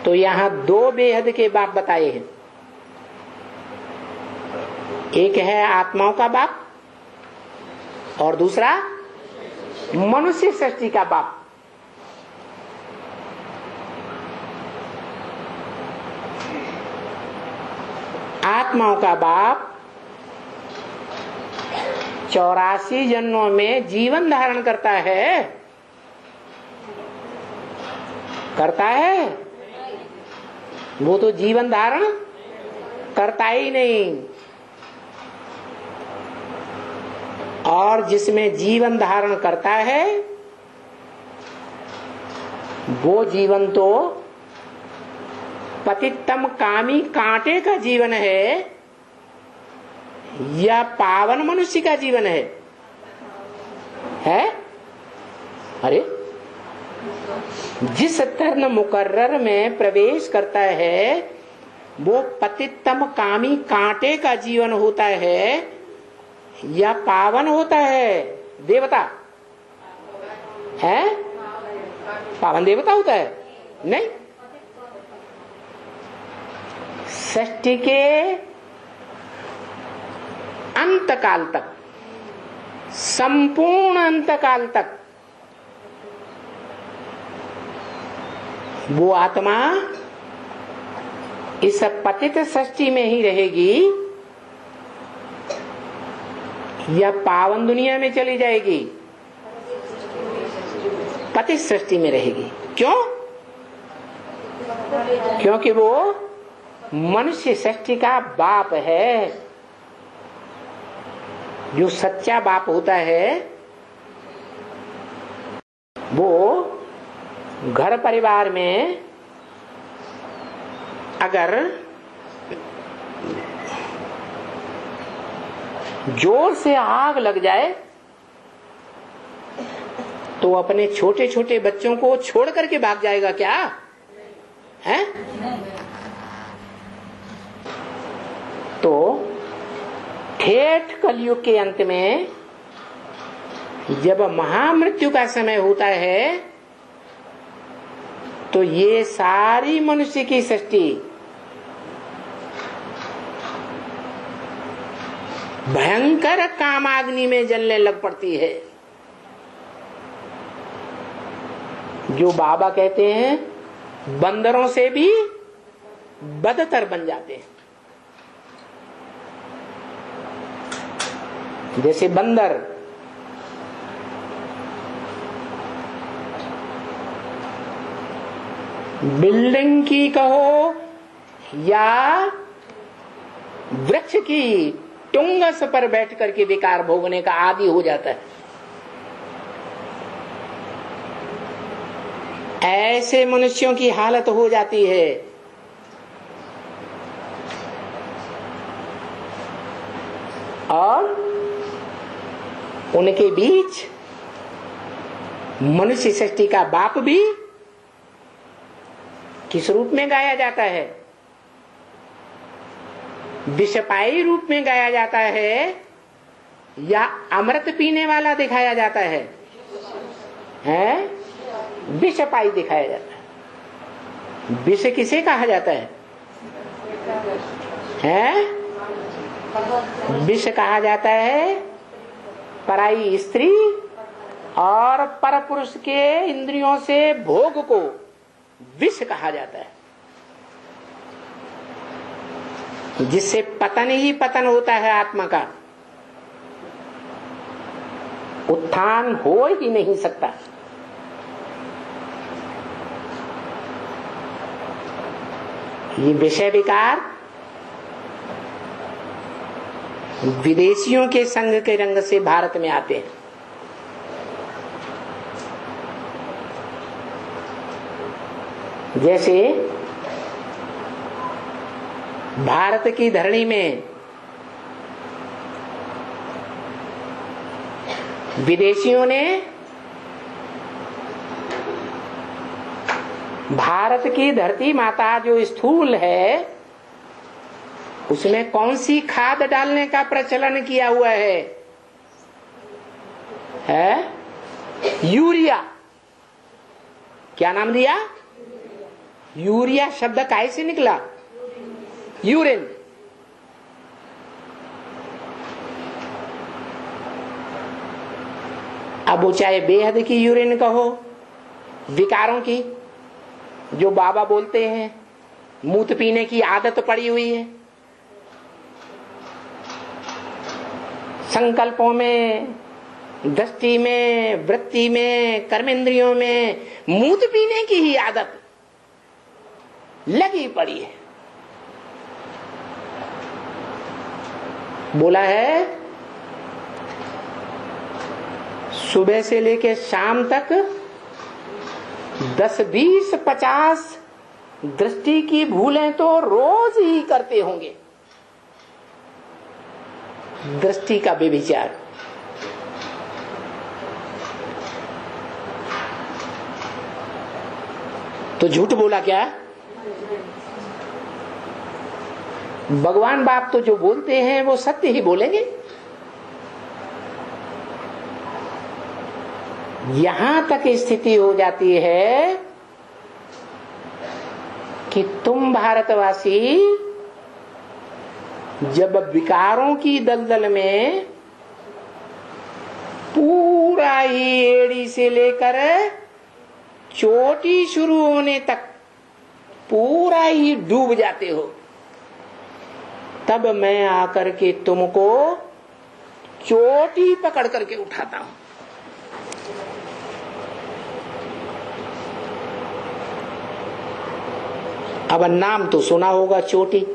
तो यहां दो बेहद के बाप बताए हैं। एक है आत्माओं का बाप और दूसरा मनुष्य सृष्टि का बाप। आत्माओं का बाप 84 जन्मों में जीवन धारण करता है, करता है? वो तो जीवन धारण करता ही नहीं। और जिसमें जीवन धारण करता है वो जीवन तो पतितम कामी कांटे का जीवन है या पावन मनुष्य का जीवन है? अरे जिस तर्ण मुकर्रर में प्रवेश करता है वो पतितम कामी कांटे का जीवन होता है या पावन होता है? देवता है? पावन देवता होता है? नहीं। सृष्टि के अंतकाल तक, संपूर्ण अंतकाल तक वो आत्मा इस पतित सृष्टि में ही रहेगी या पावन दुनिया में चली जाएगी? पतित सृष्टि में रहेगी। क्यों? क्योंकि वो मनुष्य सृष्टि का बाप है। जो सच्चा बाप होता है वो घर परिवार में अगर जोर से आग लग जाए तो अपने छोटे छोटे बच्चों को छोड़ करके भाग जाएगा क्या? है? तो ठेठ कलयुग के अंत में जब महामृत्यु का समय होता है तो ये सारी मनुष्य की सृष्टि भयंकर कामाग्नि में जलने लग पड़ती है। जो बाबा कहते हैं बंदरों से भी बदतर बन जाते हैं। जैसे बंदर बिल्डिंग की कहो या वृक्ष की टुंगस पर बैठ करके विकार भोगने का आदी हो जाता है। ऐसे मनुष्यों की हालत हो जाती है। और उनके बीच मनुष्य सृष्टि का बाप भी किस रूप में गाया जाता है? विषपायी रूप में गाया जाता है या अमृत पीने वाला दिखाया जाता है? विषपायी दिखाया जाता है। विष किसे कहा जाता है? विष कहा जाता है पराई स्त्री और परपुरुष के इंद्रियों से भोग को विष कहा जाता है, जिससे पतन ही पतन होता है। आत्मा का उत्थान हो ही नहीं सकता। ये विषय विकार विदेशियों के संग के रंग से भारत में आते हैं। जैसे भारत की धरणी में विदेशियों ने भारत की धरती माता जो स्थूल है उसमें कौन सी खाद डालने का प्रचलन किया हुआ है? यूरिया। क्या नाम दिया? यूरिया शब्द काय से निकला? यूरिन। अब वो चाहे बेहद की यूरिन कहो, विकारों की, जो बाबा बोलते हैं मूत पीने की आदत पड़ी हुई है, संकल्पों में, दृष्टि में, वृत्ति में, कर्मेंद्रियों में मूत पीने की ही आदत लगी पड़ी है। बोला है सुबह से लेकर शाम तक 10, 20, 50 दृष्टि की भूलें तो रोज ही करते होंगे। दृष्टि का व्यभिचार। तो झूठ बोला क्या? भगवान बाप तो जो बोलते हैं वो सत्य ही बोलेंगे। यहां तक स्थिति हो जाती है कि तुम भारतवासी जब विकारों की दलदल में पूरा ही एड़ी से लेकर चोटी शुरू होने तक पूरा ही डूब जाते हो, तब मैं आकर के तुमको चोटी पकड़ करके उठाता हूं। अब नाम तो सुना होगा चोटी।